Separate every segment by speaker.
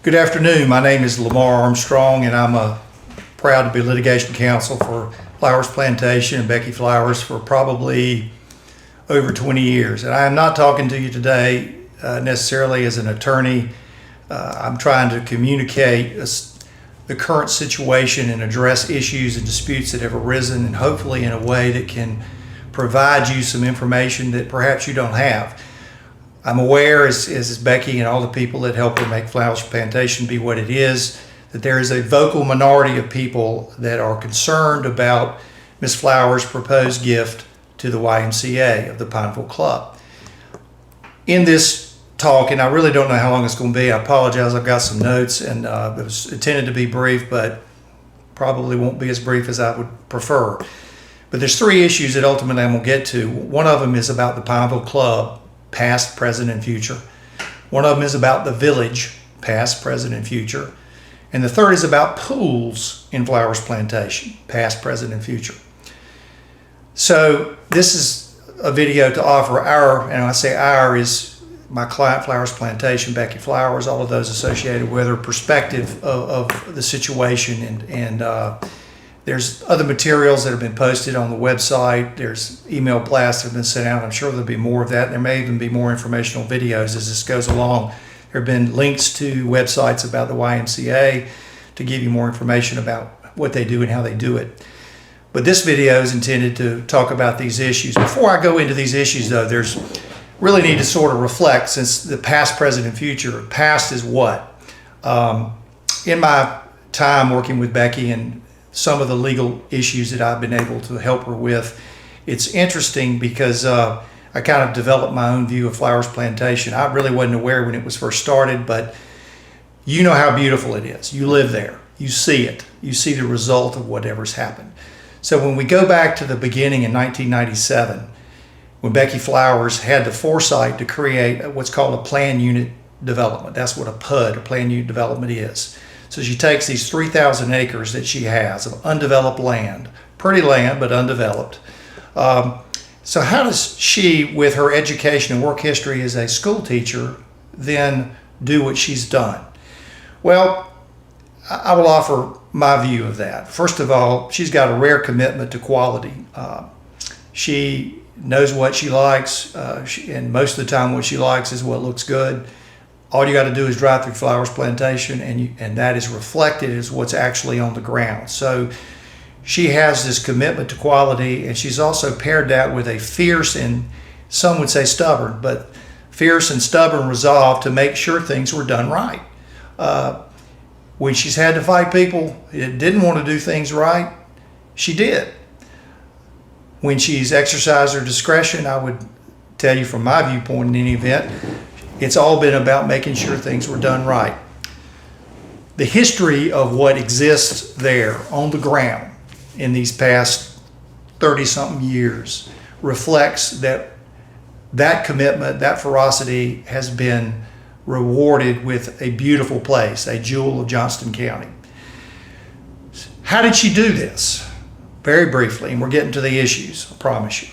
Speaker 1: Good afternoon. My name is Lamar Armstrong, and I'm proud to be litigation counsel for Flowers Plantation and Becky Flowers for probably over 20 years. And I am not talking to you today necessarily as an attorney. I'm trying to communicate the current situation and address issues and disputes that have arisen, and hopefully in a way that can provide you some information that perhaps you don't have. I'm aware, as Becky and all the people that help her make Flowers Plantation be what it is, that there is a vocal minority of people that are concerned about Miss Flowers' proposed gift to the YMCA of the Pineville Club. In this talk, and I really don't know how long it's going to be, I apologize, I've got some notes, and it was intended to be brief, but probably won't be as brief as I would prefer. But there's three issues that ultimately I'm going to get to. One of them is about the Pineville Club, past, present, and future. One of them is about the village, past, present, and future. And the third is about pools in Flowers Plantation, past, present, and future. So this is a video to offer our, and I say our is my client, Flowers Plantation, Becky Flowers, all of those associated with her, perspective of the situation. And there's other materials that have been posted on the website. There's email blasts that have been sent out. I'm sure there'll be more of that. There may even be more informational videos as this goes along. There have been links to websites about the YMCA to give you more information about what they do and how they do it. But this video is intended to talk about these issues. Before I go into these issues, though, there's really need to sort of reflect, since the past, present, and future. Past is what? In my time working with Becky and some of the legal issues that I've been able to help her with, it's interesting because I kind of developed my own view of Flowers Plantation. I really wasn't aware when it was first started, but you know how beautiful it is. You live there. You see it. You see the result of whatever's happened. So when we go back to the beginning in 1997, when Becky Flowers had the foresight to create what's called a planned unit development. That's what a PUD, a planned unit development, is. So she takes these 3,000 acres that she has of undeveloped land, pretty land, but undeveloped. So how does she, with her education and work history as a school teacher, then do what she's done? Well, I will offer my view of that. First of all, she's got a rare commitment to quality. She knows what she likes, and most of the time what she likes is what looks good. All you got to do is drive through Flowers Plantation, and that is reflected as what's actually on the ground. So she has this commitment to quality, and she's also paired that with a fierce, and some would say stubborn, but fierce and stubborn resolve to make sure things were done right. When she's had to fight people that didn't want to do things right, she did. When she's exercised her discretion, I would tell you from my viewpoint in any event, it's all been about making sure things were done right. The history of what exists there on the ground in these past 30-something years reflects that that commitment, that ferocity has been rewarded with a beautiful place, a jewel of Johnston County. How did she do this? Very briefly, and we're getting to the issues, I promise you.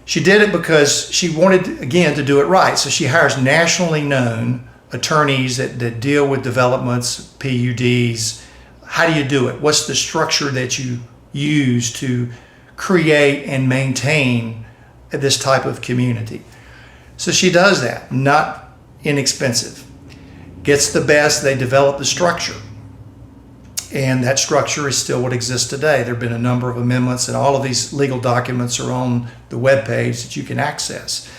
Speaker 1: She did it because she wanted, again, to do it right. So she hires nationally known attorneys that deal with developments, PUDs. How do you do it? What's the structure that you use to create and maintain this type of community? So she does that, not inexpensive. Gets the best, they develop the structure. And that structure is still what exists today. There have been a number of amendments, and all of these legal documents are on the webpage that you can access.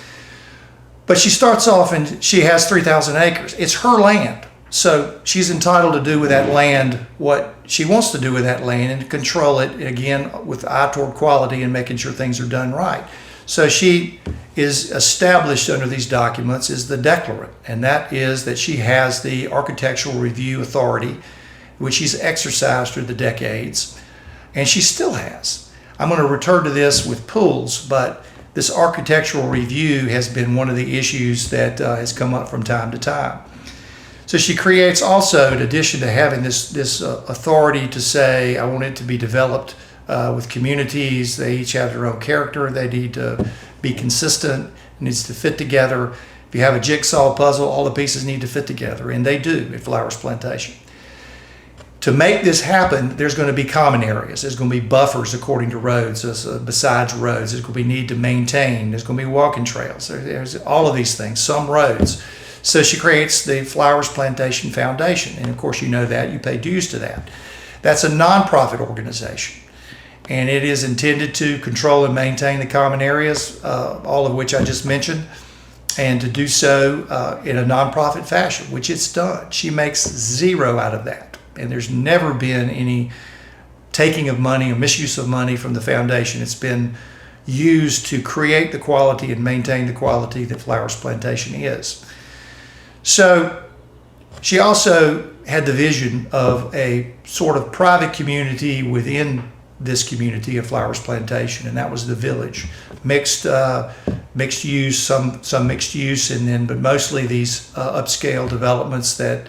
Speaker 1: But she starts off and she has 3,000 acres. It's her land. So she's entitled to do with that land what she wants to do with that land and control it, again, with eye toward quality and making sure things are done right. So she is established under these documents as the declarant, and that is that she has the architectural review authority, which she's exercised through the decades, and she still has. I'm going to return to this with pools, but this architectural review has been one of the issues that has come up from time to time. So she creates also, in addition to having this authority to say, I want it to be developed with communities, they each have their own character, they need to be consistent, it needs to fit together. If you have a jigsaw puzzle, all the pieces need to fit together, and they do at Flowers Plantation. To make this happen, there's going to be common areas. There's going to be buffers according to roads, besides roads. There's going to be need to maintain. There's going to be walking trails. There's all of these things, some roads. So she creates the Flowers Plantation Foundation. And of course, you know that. You pay dues to that. That's a nonprofit organization. And it is intended to control and maintain the common areas, all of which I just mentioned, and to do so in a nonprofit fashion, which it's done. She makes zero out of that. And there's never been any taking of money or misuse of money from the foundation. It's been used to create the quality and maintain the quality that Flowers Plantation is. So she also had the vision of a sort of private community within this community of Flowers Plantation, and that was the village. Mixed use, some mixed use, but mostly these upscale developments that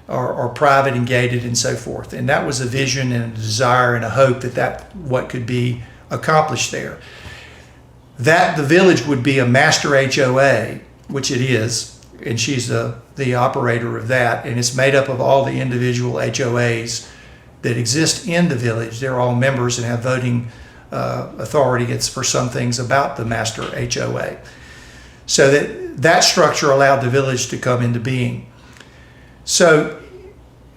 Speaker 1: are private and gated and so forth. And that was a vision and a desire and a hope that what could be accomplished there. That the village would be a master HOA, which it is, and she's the operator of that, and it's made up of all the individual HOAs that exist in the village. They're all members and have voting authority. It's for some things about the master HOA. So that structure allowed the village to come into being. So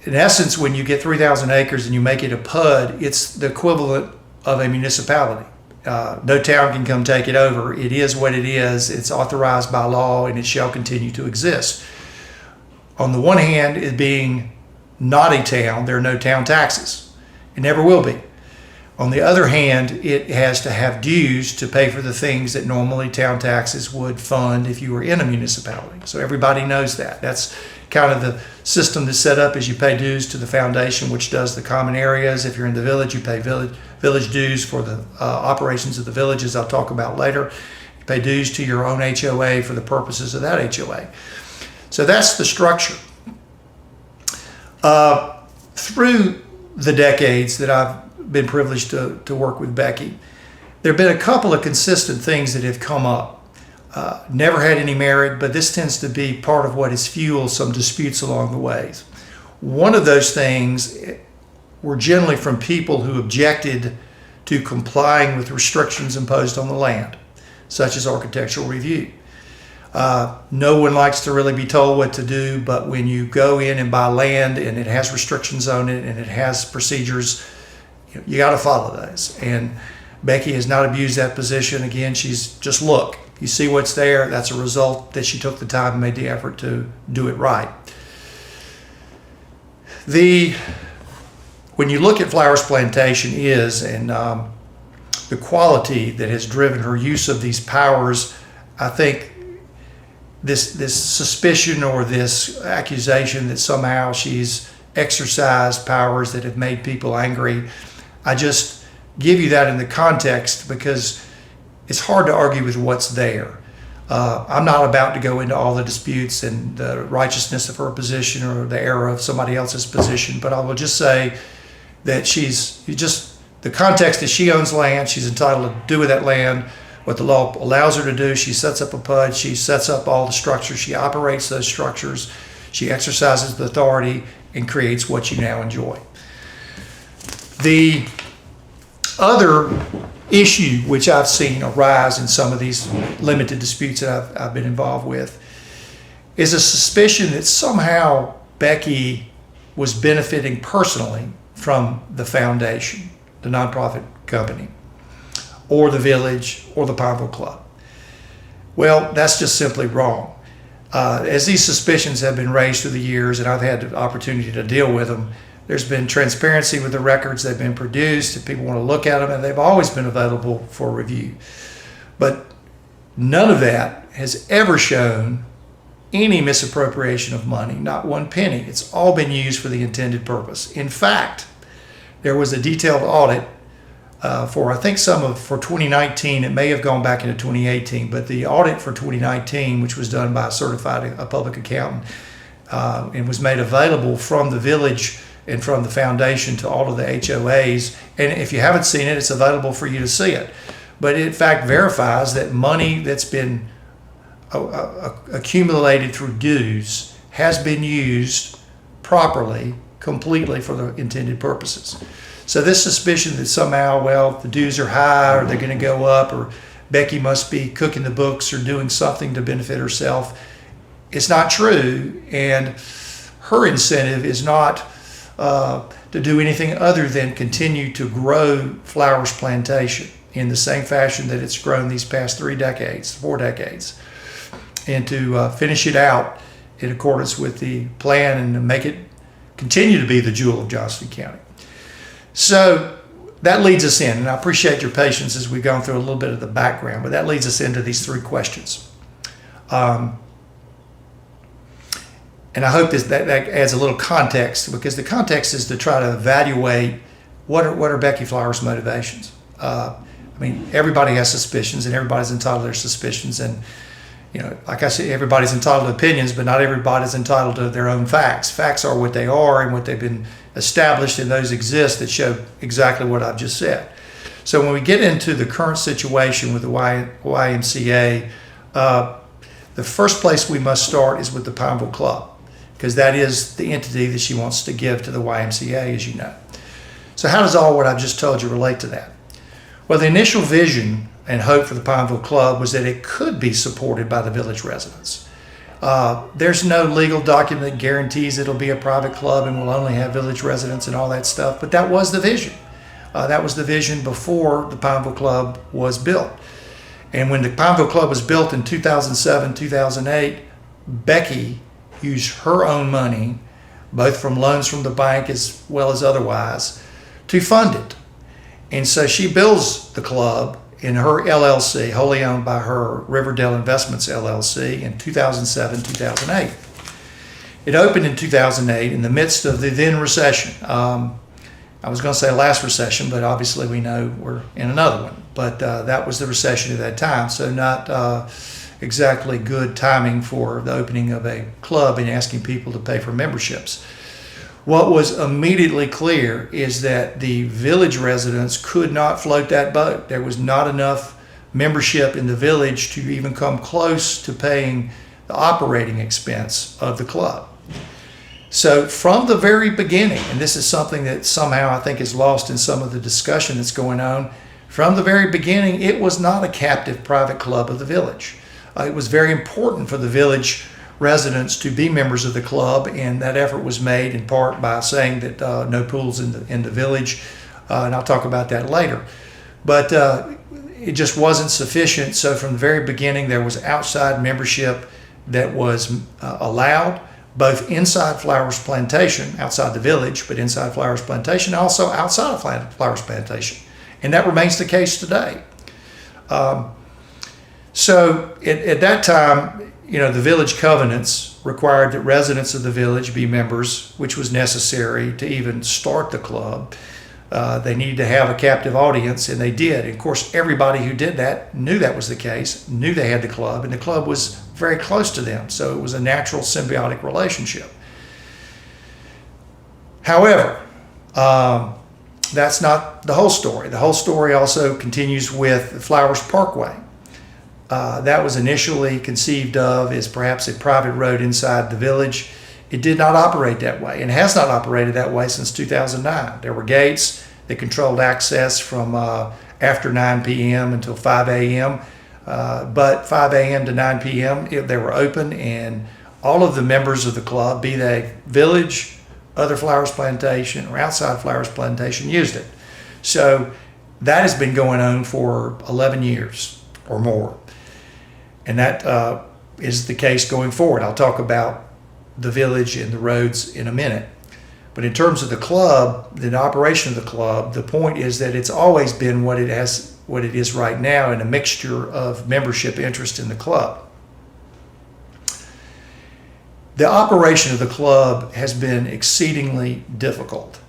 Speaker 1: in essence, when you get 3,000 acres and you make it a PUD, it's the equivalent of a municipality. No town can come take it over. It is what it is. It's authorized by law, and it shall continue to exist. On the one hand, it being not a town, there are no town taxes. It never will be. On the other hand, it has to have dues to pay for the things that normally town taxes would fund if you were in a municipality. So everybody knows that. That's kind of the system that's set up, is you pay dues to the foundation, which does the common areas. If you're in the village, you pay village dues for the operations of the villages I'll talk about later. You pay dues to your own HOA for the purposes of that HOA. So that's the structure. Through the decades that I've been privileged to work with Becky, there have been a couple of consistent things that have come up. Never had any merit, but this tends to be part of what has fueled some disputes along the way. One of those things were generally from people who objected to complying with restrictions imposed on the land, such as architectural review. No one likes to really be told what to do, but when you go in and buy land and it has restrictions on it and it has procedures, you got to follow those. And Becky has not abused that position. Again, she's just look. You see what's there. That's a result that she took the time and made the effort to do it right. When you look at Flowers Plantation and the quality that has driven her use of these powers, I think this suspicion or this accusation that somehow she's exercised powers that have made people angry, I just give you that in the context because it's hard to argue with what's there. I'm not about to go into all the disputes and the righteousness of her position or the error of somebody else's position, but I will just say that the context is she owns land, she's entitled to do with that land what the law allows her to do. She sets up a PUD, she sets up all the structures, she operates those structures, she exercises the authority and creates what you now enjoy. The other issue which I've seen arise in some of these limited disputes that I've been involved with is a suspicion that somehow Becky was benefiting personally from the foundation, the nonprofit company, or the village, or the Pineville Club. Well, that's just simply wrong. As these suspicions have been raised through the years, and I've had the opportunity to deal with them, there's been transparency with the records. They've been produced, if people want to look at them, and they've always been available for review. But none of that has ever shown any misappropriation of money, not one penny. It's all been used for the intended purpose. In fact, there was a detailed audit for 2019. It may have gone back into 2018, but the audit for 2019, which was done by a public accountant, and was made available from the village and from the foundation to all of the HOAs. And if you haven't seen it, it's available for you to see it. But it in fact verifies that money that's been accumulated through dues has been used properly, completely for the intended purposes. So this suspicion that somehow, well, the dues are high or they're going to go up, or Becky must be cooking the books or doing something to benefit herself, it's not true. And her incentive is not to do anything other than continue to grow Flowers Plantation in the same fashion that it's grown these past 4 decades, and to finish it out in accordance with the plan and to make it continue to be the jewel of Johnson County. So that leads us in, and I appreciate your patience as we've gone through a little bit of the background, but that leads us into these 3 questions. And I hope that adds a little context, because the context is to try to evaluate what are Becky Flowers' motivations. I mean, everybody has suspicions, and everybody's entitled to their suspicions, and like I said, everybody's entitled to opinions, but not everybody's entitled to their own facts. Facts are what they are and what they've been established, and those exist that show exactly what I've just said. So when we get into the current situation with the YMCA, the first place we must start is with the Pineville Club, because that is the entity that she wants to give to the YMCA, as you know. So how does all what I've just told you relate to that? Well, the initial vision and hope for the Pineville Club was that it could be supported by the village residents. There's no legal document that guarantees it'll be a private club and will only have village residents and all that stuff, but that was the vision. That was the vision before the Pineville Club was built. And when the Pineville Club was built in 2007, 2008, Becky used her own money, both from loans from the bank as well as otherwise, to fund it. And so she builds the club in her LLC, wholly owned by her, Riverdale Investments LLC, in 2007, 2008. It opened in 2008 in the midst of the then recession. I was going to say last recession, but obviously we know we're in another one. But that was the recession at that time, so not exactly good timing for the opening of a club and asking people to pay for memberships. What was immediately clear is that the village residents could not float that boat. There was not enough membership in the village to even come close to paying the operating expense of the club. So from the very beginning, and this is something that somehow I think is lost in some of the discussion that's going on, from the very beginning, it was not a captive private club of the village. It was very important for the village residents to be members of the club, and that effort was made in part by saying that no pools in the village, and I'll talk about that later. But it just wasn't sufficient, so from the very beginning there was outside membership that was allowed, both inside Flowers Plantation, outside the village, but inside Flowers Plantation, also outside of Flowers Plantation. And that remains the case today. So at that time, the village covenants required that residents of the village be members, which was necessary to even start the club. They needed to have a captive audience, and they did. And of course, everybody who did that knew that was the case, knew they had the club, and the club was very close to them. So it was a natural symbiotic relationship. However, that's not the whole story. The whole story also continues with Flowers Parkway. That was initially conceived of as perhaps a private road inside the village. It did not operate that way, and has not operated that way since 2009. There were gates that controlled access from after 9 p.m. until 5 a.m., but 5 a.m. to 9 p.m. They were open, and all of the members of the club, be they village, other Flowers Plantation, or outside Flowers Plantation, used it. So that has been going on for 11 years or more. And that is the case going forward. I'll talk about the village and the roads in a minute. But in terms of the club, the operation of the club, the point is that it's always been what it is right now, in a mixture of membership interest in the club. The operation of the club has been exceedingly difficult.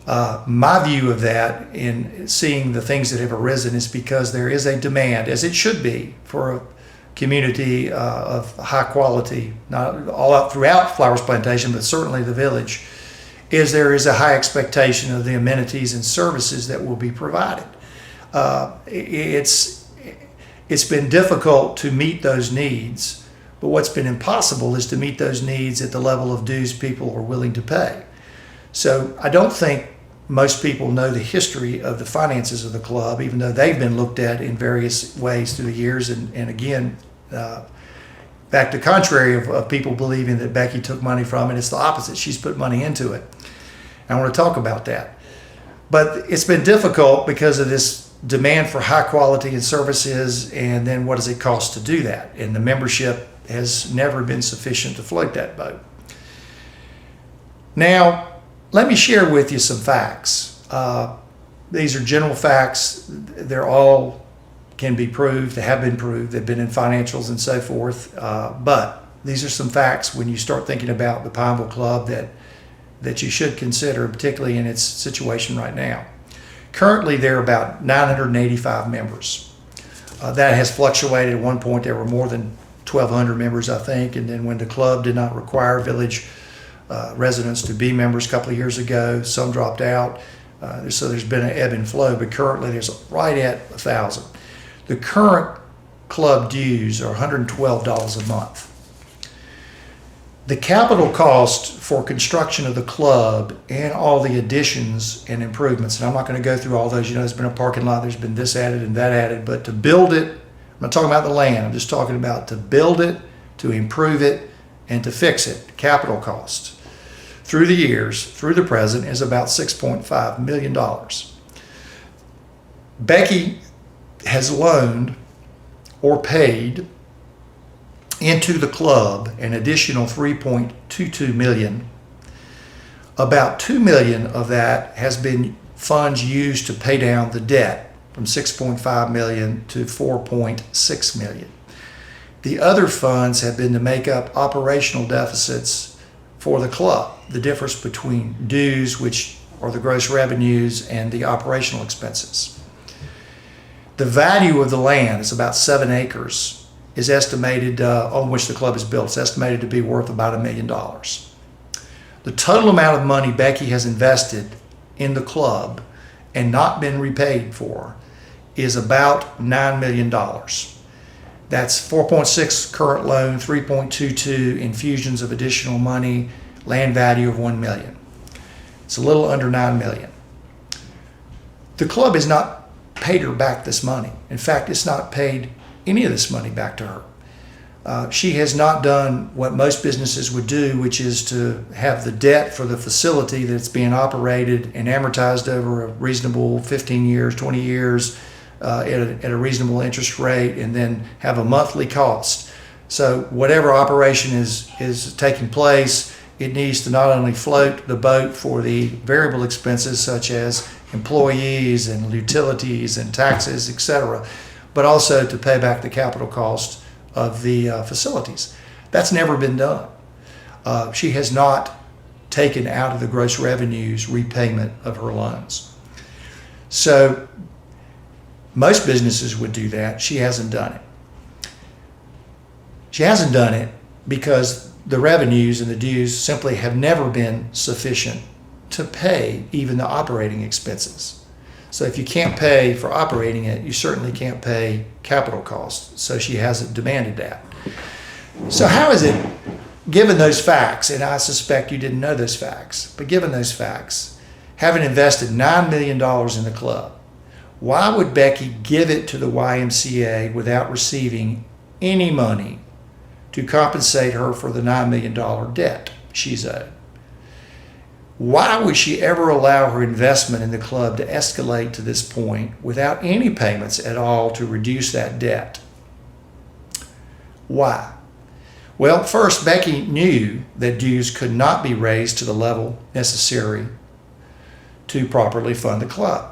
Speaker 1: My view of that, in seeing the things that have arisen, is because there is a demand, as it should be, for a community of high quality, not all out throughout Flowers Plantation, but certainly the village, is there is a high expectation of the amenities and services that will be provided. It's it's been difficult to meet those needs, but what's been impossible is to meet those needs at the level of dues people are willing to pay. So I don't think most people know the history of the finances of the club, even though they've been looked at in various ways through the years. And again, back to contrary of people believing that Becky took money from it, it's the opposite. She's put money into it. And I want to talk about that. But it's been difficult because of this demand for high quality and services, and then what does it cost to do that? And the membership has never been sufficient to float that boat. Now, let me share with you some facts. These are general facts. They're all can be proved. They have been proved. They've been in financials and so forth. But these are some facts when you start thinking about the Pineville Club that you should consider, particularly in its situation right now. Currently, there are about 985 members. That has fluctuated. At one point, there were more than 1,200 members, I think. And then when the club did not require village residents to be members a couple of years ago, some dropped out. So there's been an ebb and flow, but currently there's right at 1,000. The current club dues are $112 a month. The capital cost for construction of the club and all the additions and improvements, and I'm not going to go through all those, there's been a parking lot, there's been this added and that added, but to build it, I'm not talking about the land, I'm just talking about to build it, to improve it, and to fix it. Capital cost through the years, through the present, is about $6.5 million. Becky has loaned or paid into the club an additional $3.22 million. About $2 million of that has been funds used to pay down the debt from $6.5 million to $4.6 million. The other funds have been to make up operational deficits for the club, the difference between dues, which are the gross revenues, and the operational expenses. The value of the land is about 7 acres, is estimated, on which the club is built, it's estimated to be worth about $1 million. The total amount of money Becky has invested in the club and not been repaid for is about $9 million. That's 4.6 current loan, 3.22 infusions of additional money, land value of $1 million. It's a little under $9 million. The club has not paid her back this money. In fact, it's not paid any of this money back to her. She has not done what most businesses would do, which is to have the debt for the facility that's being operated and amortized over a reasonable 15 years, 20 years at a reasonable interest rate, and then have a monthly cost. So whatever operation is taking place, it needs to not only float the boat for the variable expenses such as employees and utilities and taxes, etc., but also to pay back the capital cost of the facilities. That's never been done. She has not taken out of the gross revenues repayment of her loans. So most businesses would do that. She hasn't done it. She hasn't done it because the revenues and the dues simply have never been sufficient to pay even the operating expenses. So if you can't pay for operating it, you certainly can't pay capital costs. So she hasn't demanded that. So how is it, given those facts, and I suspect you didn't know those facts, but given those facts, having invested $9 million in the club, why would Becky give it to the YMCA without receiving any money to compensate her for the $9 million debt she's owed? Why would she ever allow her investment in the club to escalate to this point without any payments at all to reduce that debt? Why? Well, first, Becky knew that dues could not be raised to the level necessary to properly fund the club.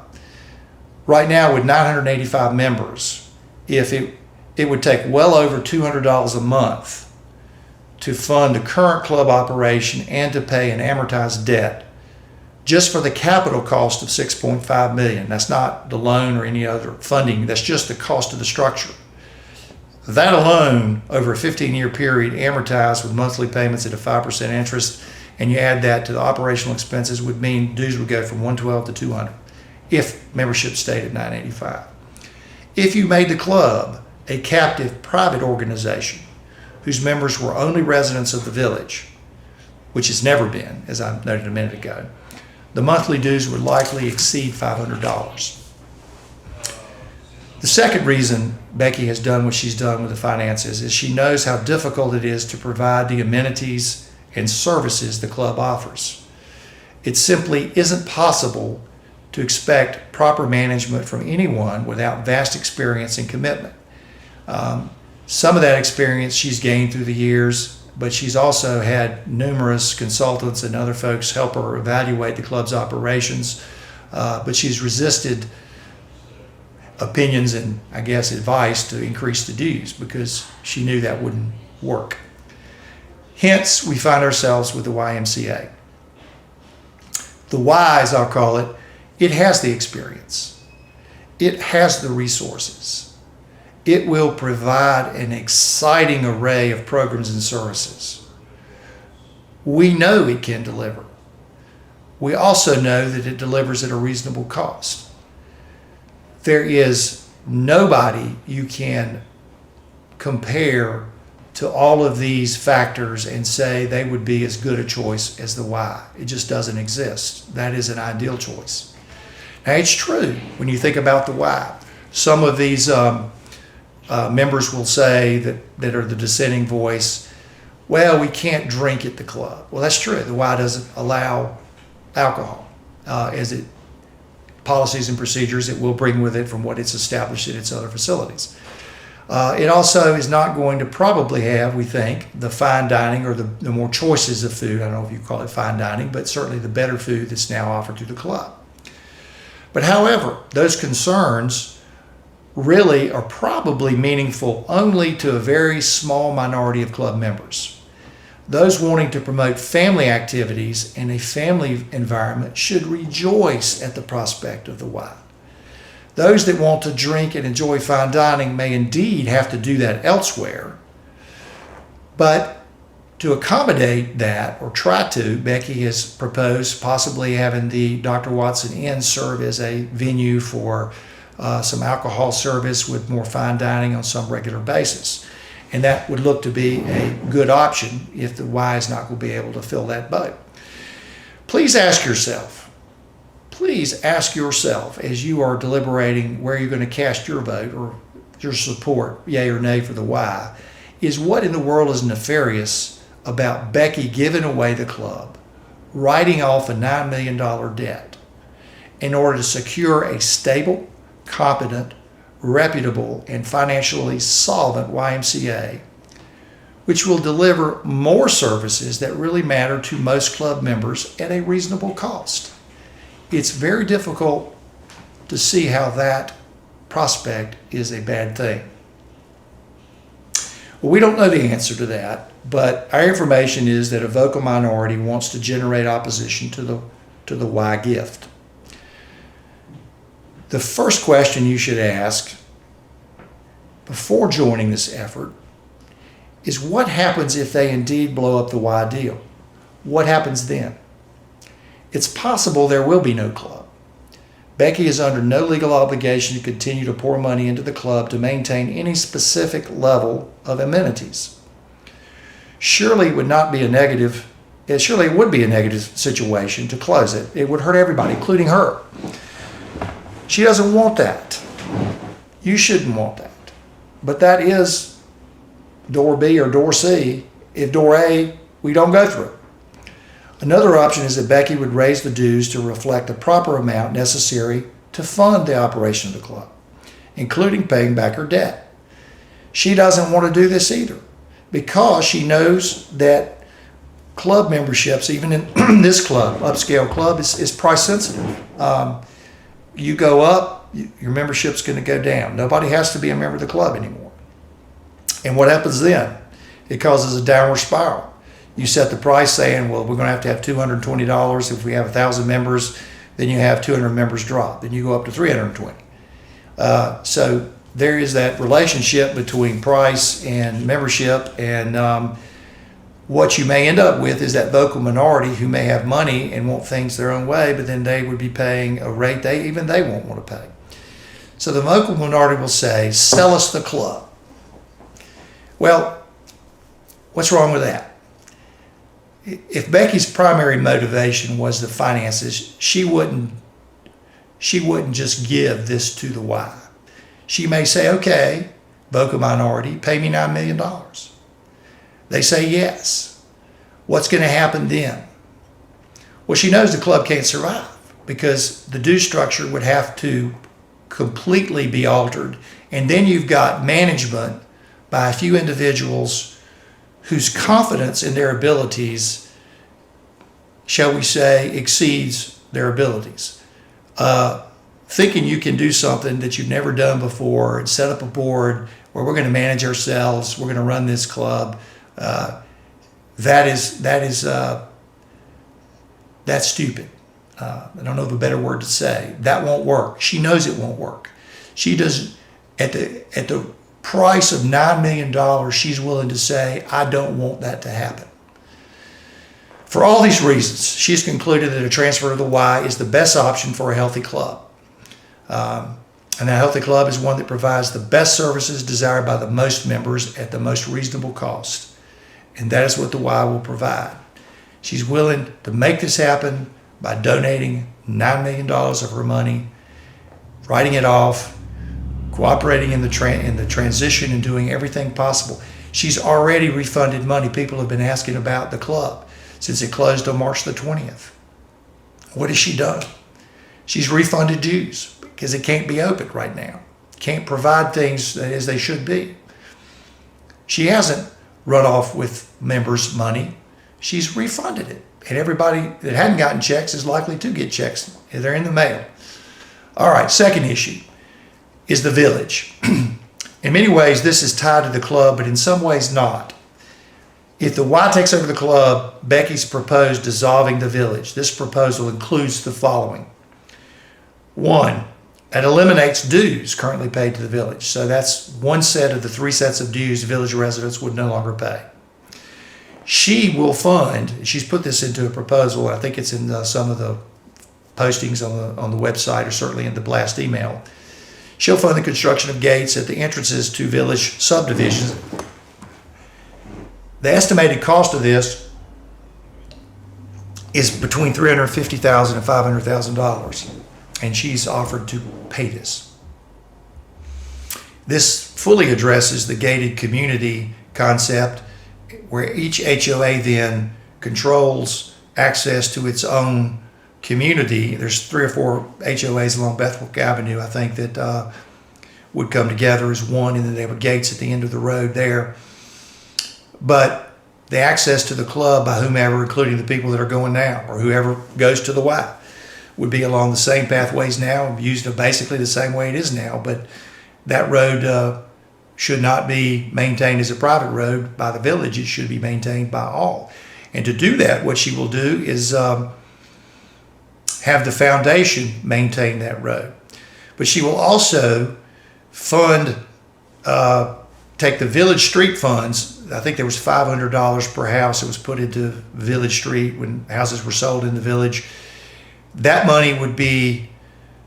Speaker 1: Right now, with 985 members, if it would take well over $200 a month to fund the current club operation and to pay an amortized debt just for the capital cost of $6.5 million. That's not the loan or any other funding. That's just the cost of the structure. That alone, over a 15-year period, amortized with monthly payments at a 5% interest, and you add that to the operational expenses, would mean dues would go from $112 to $200 if membership stayed at $985. If you made the club a captive private organization whose members were only residents of the village, which has never been, as I noted a minute ago, the monthly dues would likely exceed $500. The second reason Becky has done what she's done with the finances is she knows how difficult it is to provide the amenities and services the club offers. It simply isn't possible to expect proper management from anyone without vast experience and commitment. Some of that experience she's gained through the years, but she's also had numerous consultants and other folks help her evaluate the club's operations, but she's resisted opinions and, I guess, advice to increase the dues because she knew that wouldn't work. Hence, we find ourselves with the YMCA. The Y, as I'll call it, it has the experience. It has the resources. It will provide an exciting array of programs and services. We know it can deliver. We also know that it delivers at a reasonable cost. There is nobody you can compare to all of these factors and say they would be as good a choice as the Y. It just doesn't exist. That is an ideal choice. Now, it's true when you think about the Y. Some of these members will say that are the dissenting voice, well, we can't drink at the club. Well, that's true. The Y doesn't allow alcohol as it policies and procedures it will bring with it from what it's established in its other facilities. It also is not going to probably have, we think, the fine dining or the more choices of food. I don't know if you call it fine dining, but certainly the better food that's now offered through the club. But however, those concerns really are probably meaningful only to a very small minority of club members. Those wanting to promote family activities in a family environment should rejoice at the prospect of the Y. Those that want to drink and enjoy fine dining may indeed have to do that elsewhere, but to accommodate that, or try to, Becky has proposed possibly having the Dr. Watson Inn serve as a venue for some alcohol service with more fine dining on some regular basis. And that would look to be a good option if the Y is not going to be able to fill that boat. Please ask yourself as you are deliberating where you're going to cast your vote or your support, yay or nay, for the Y, is what in the world is nefarious about Becky giving away the club, writing off a $9 million debt in order to secure a stable, competent, reputable, and financially solvent YMCA, which will deliver more services that really matter to most club members at a reasonable cost. It's very difficult to see how that prospect is a bad thing. Well, we don't know the answer to that, but our information is that a vocal minority wants to generate opposition to the Y gift. The first question you should ask before joining this effort is what happens if they indeed blow up the Y deal? What happens then? It's possible there will be no club. Becky is under no legal obligation to continue to pour money into the club to maintain any specific level of amenities. Surely it would be a negative situation to close it. It would hurt everybody, including her. She doesn't want that. You shouldn't want that. But that is door B or door C if door A we don't go through. Another option is that Becky would raise the dues to reflect the proper amount necessary to fund the operation of the club, including paying back her debt. She doesn't want to do this either because she knows that club memberships, even in this club, upscale club, is price sensitive. You go up, your membership's going to go down. Nobody has to be a member of the club anymore. And what happens then? It causes a downward spiral. You set the price saying, well, we're going to have $220. If we have 1,000 members, then you have 200 members drop. Then you go up to 320. So there is that relationship between price and membership, and what you may end up with is that vocal minority who may have money and want things their own way, but then they would be paying a rate they won't want to pay. So the vocal minority will say, sell us the club. Well, what's wrong with that? If Becky's primary motivation was the finances, she wouldn't just give this to the Y. She may say, okay, vocal minority, pay me $9 million. They say yes. What's going to happen then? Well, she knows the club can't survive because the due structure would have to completely be altered. And then you've got management by a few individuals whose confidence in their abilities, shall we say, exceeds their abilities. Thinking you can do something that you've never done before and set up a board where we're going to manage ourselves, we're going to run this club, that's stupid. I don't know of a better word to say. That won't work. She knows it won't work. She does, at the price of $9 million, she's willing to say, I don't want that to happen. For all these reasons, she's concluded that a transfer to the Y is the best option for a healthy club. And that healthy club is one that provides the best services desired by the most members at the most reasonable cost. And that is what the Y will provide. She's willing to make this happen by donating $9 million of her money, writing it off, cooperating in the transition and doing everything possible. She's already refunded money. People have been asking about the club since it closed on March the 20th. What has she done? She's refunded dues because it can't be open right now. Can't provide things as they should be. She hasn't run off with members' money. She's refunded it. And everybody that hadn't gotten checks is likely to get checks. They're in the mail. All right, second issue is the village. In many ways, this is tied to the club, but in some ways not. If the Y takes over the club, Becky's proposed dissolving the village. This proposal includes the following. One, it eliminates dues currently paid to the village. So that's one set of the 3 sets of dues village residents would no longer pay. She will fund, she's put this into a proposal, I think it's in some of the postings on the website or certainly in the blast email. She'll fund the construction of gates at the entrances to village subdivisions. The estimated cost of this is between $350,000 and $500,000, and she's offered to pay this. This fully addresses the gated community concept, where each HOA then controls access to its own community. There's 3 or 4 HOAs along Bethwick Avenue, I think, that would come together as one, and then they have gates at the end of the road there. But the access to the club by whomever, including the people that are going now, or whoever goes to the Y, would be along the same pathways now, used basically the same way it is now. But that road should not be maintained as a private road by the village. It should be maintained by all. And to do that, what she will do is have the foundation maintain that road. But she will also fund, take the village street funds. I think there was $500 per house that was put into Village Street when houses were sold in the village. That money would be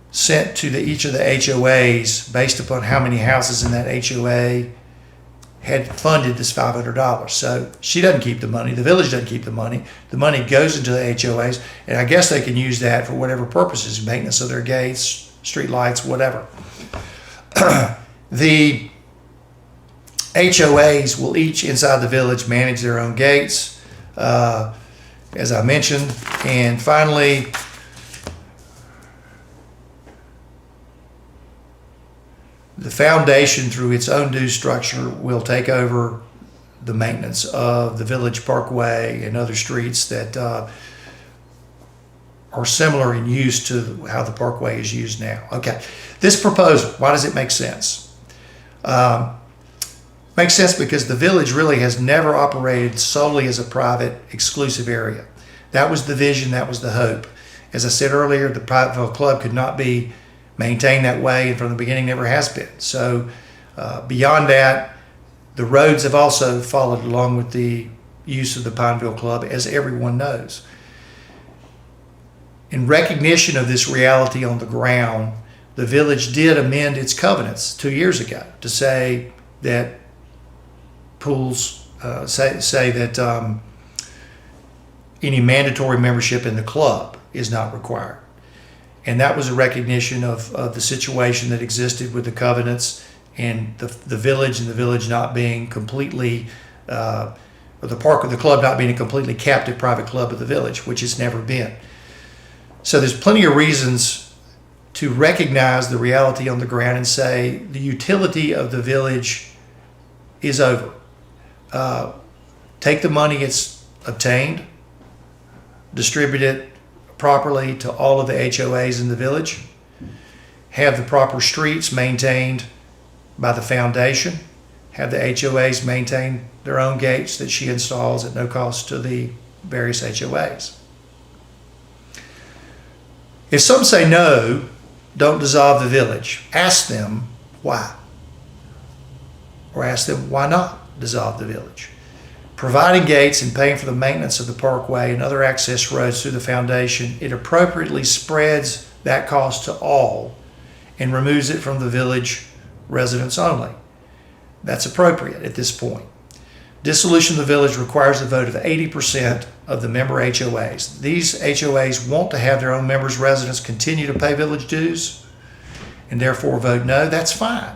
Speaker 1: sent to each of the HOAs based upon how many houses in that HOA had funded this $500. So she doesn't keep the money. The village doesn't keep the money. The money goes into the HOAs, and I guess they can use that for whatever purposes, maintenance of their gates, street lights, whatever. The HOAs will each inside the village manage their own gates, as I mentioned. And finally, the foundation, through its own due structure, will take over the maintenance of the Village Parkway and other streets that are similar in use to how the Parkway is used now. Okay, this proposal, why does it make sense? Makes sense because the village really has never operated solely as a private exclusive area. That was the vision, that was the hope. As I said earlier, the Pineville Club could not be maintained that way, and from the beginning never has been. So beyond that, the roads have also followed along with the use of the Pineville Club, as everyone knows. In recognition of this reality on the ground, the village did amend its covenants 2 years ago to say that pools say that any mandatory membership in the club is not required. And that was a recognition of the situation that existed with the covenants and the village not being completely, or the club not being a completely captive private club of the village, which it's never been. So there's plenty of reasons to recognize the reality on the ground and say the utility of the village is over. Take the money it's obtained, distribute it properly to all of the HOAs in the village, have the proper streets maintained by the foundation, have the HOAs maintain their own gates that she installs at no cost to the various HOAs. If some say no, don't dissolve the village, ask them why. Or ask them why not dissolve the village. Providing gates and paying for the maintenance of the parkway and other access roads through the foundation, it appropriately spreads that cost to all and removes it from the village residents only. That's appropriate at this point. Dissolution of the village requires a vote of 80% of the member HOAs. These HOAs want to have their own members' residents continue to pay village dues and therefore vote no. That's fine.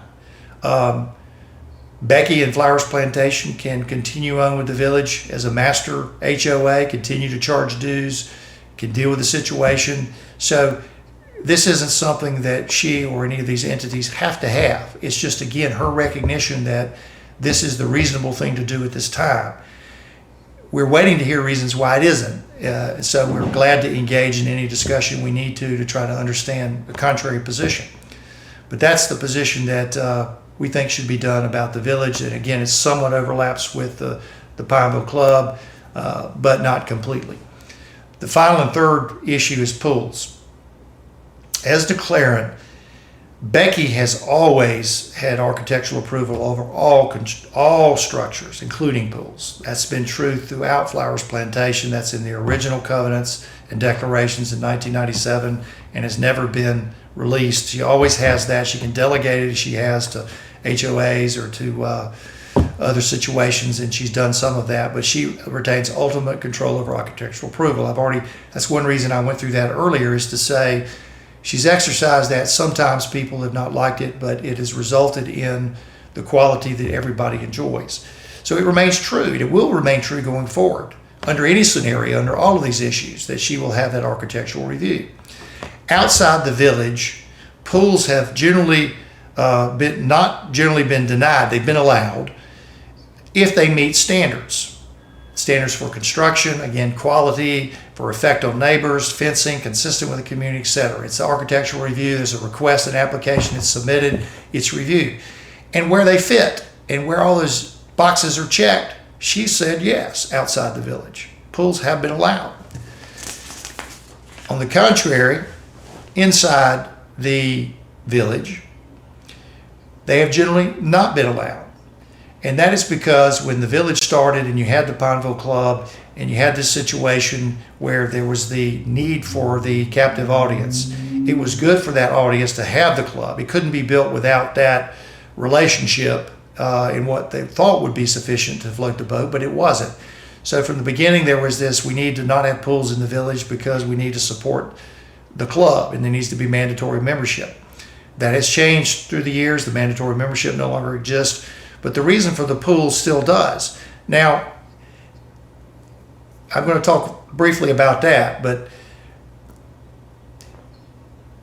Speaker 1: Becky and Flowers Plantation can continue on with the village as a master HOA, continue to charge dues, can deal with the situation. So this isn't something that she or any of these entities have to have. It's just, again, her recognition that this is the reasonable thing to do at this time. We're waiting to hear reasons why it isn't. So we're glad to engage in any discussion we need to try to understand the contrary position. But that's the position that we think should be done about the village. And again, it somewhat overlaps with the Pineville Club, but not completely. The final and third issue is pools. As declarant, Becky has always had architectural approval over all structures, including pools. That's been true throughout Flowers Plantation. That's in the original covenants and declarations in 1997 and has never been released. She always has that. She can delegate it as she has to HOAs or to other situations, and she's done some of that, but she retains ultimate control over architectural approval. That's one reason I went through that earlier, is to say she's exercised that. Sometimes people have not liked it, but it has resulted in the quality that everybody enjoys. So it remains true. It will remain true going forward under any scenario, under all of these issues, that she will have that architectural review. Outside the village, pools have not generally been denied. They've been allowed if they meet standards. Standards for construction, again, quality, for effect on neighbors, fencing, consistent with the community, etc. It's an architectural review. There's a request, an application, it's submitted, it's reviewed. And where they fit and where all those boxes are checked, she said yes, outside the village. Pools have been allowed. On the contrary, inside the village, they have generally not been allowed. And that is because when the village started and you had the Pineville Club and you had this situation where there was the need for the captive audience, it was good for that audience to have the club. It couldn't be built without that relationship in what they thought would be sufficient to float the boat, but it wasn't. So from the beginning there was this, we need to not have pools in the village because we need to support the club and there needs to be mandatory membership. That has changed through the years. The mandatory membership no longer exists, but the reason for the pool still does. Now, I'm going to talk briefly about that, but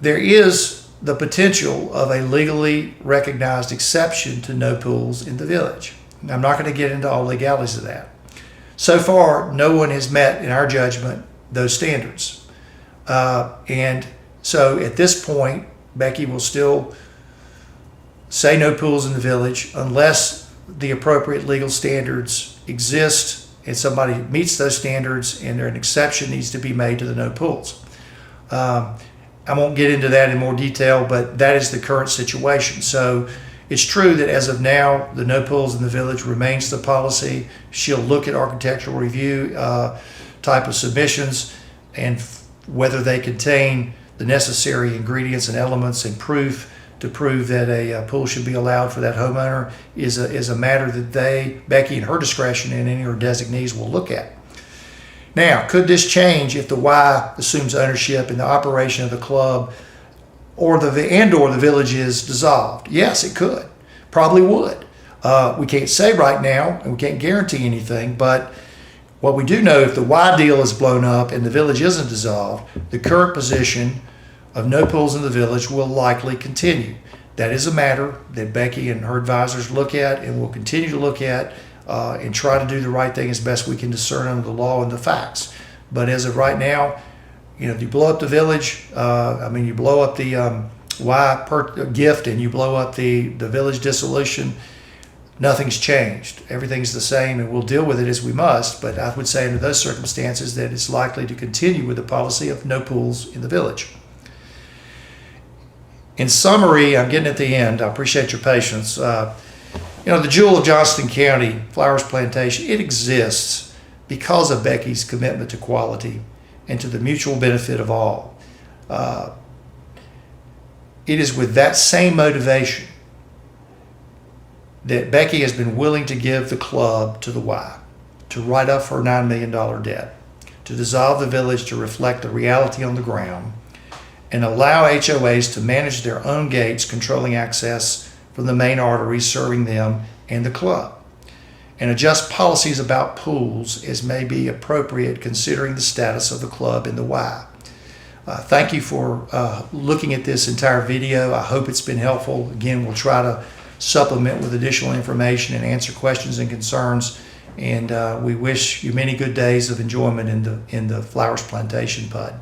Speaker 1: there is the potential of a legally recognized exception to no pools in the village. I'm not going to get into all legalities of that. So far, no one has met, in our judgment, those standards. And so at this point, Becky will still say no pools in the village unless the appropriate legal standards exist and somebody meets those standards and an exception needs to be made to the no pools. I won't get into that in more detail, but that is the current situation. So it's true that as of now, the no pools in the village remains the policy. She'll look at architectural review type of submissions and whether they contain the necessary ingredients and elements and proof to prove that a pool should be allowed for that homeowner is a matter that Becky, in her discretion, and any of her designees will look at. Now, could this change if the Y assumes ownership in the operation of the club, or the village is dissolved? Yes, it could. Probably would. We can't say right now, and we can't guarantee anything, but what we do know, if the Y deal is blown up and the village isn't dissolved, the current position of no pools in the village will likely continue. That is a matter that Becky and her advisors look at and will continue to look at and try to do the right thing as best we can discern under the law and the facts. But as of right now, if you blow up the village, you blow up the gift and you blow up the village dissolution, nothing's changed. Everything's the same, and we'll deal with it as we must. But I would say under those circumstances that it's likely to continue with the policy of no pools in the village. In summary, I'm getting at the end. I appreciate your patience. The jewel of Johnston County, Flowers Plantation, it exists because of Becky's commitment to quality and to the mutual benefit of all. It is with that same motivation that Becky has been willing to give the club to the Y, to write off her $9 million debt, to dissolve the village to reflect the reality on the ground, and allow HOAs to manage their own gates, controlling access from the main arteries serving them and the club, and adjust policies about pools as may be appropriate considering the status of the club in the Y. Thank you for looking at this entire video. I hope it's been helpful. Again, we'll try to supplement with additional information and answer questions and concerns. And we wish you many good days of enjoyment in the Flowers Plantation PUD.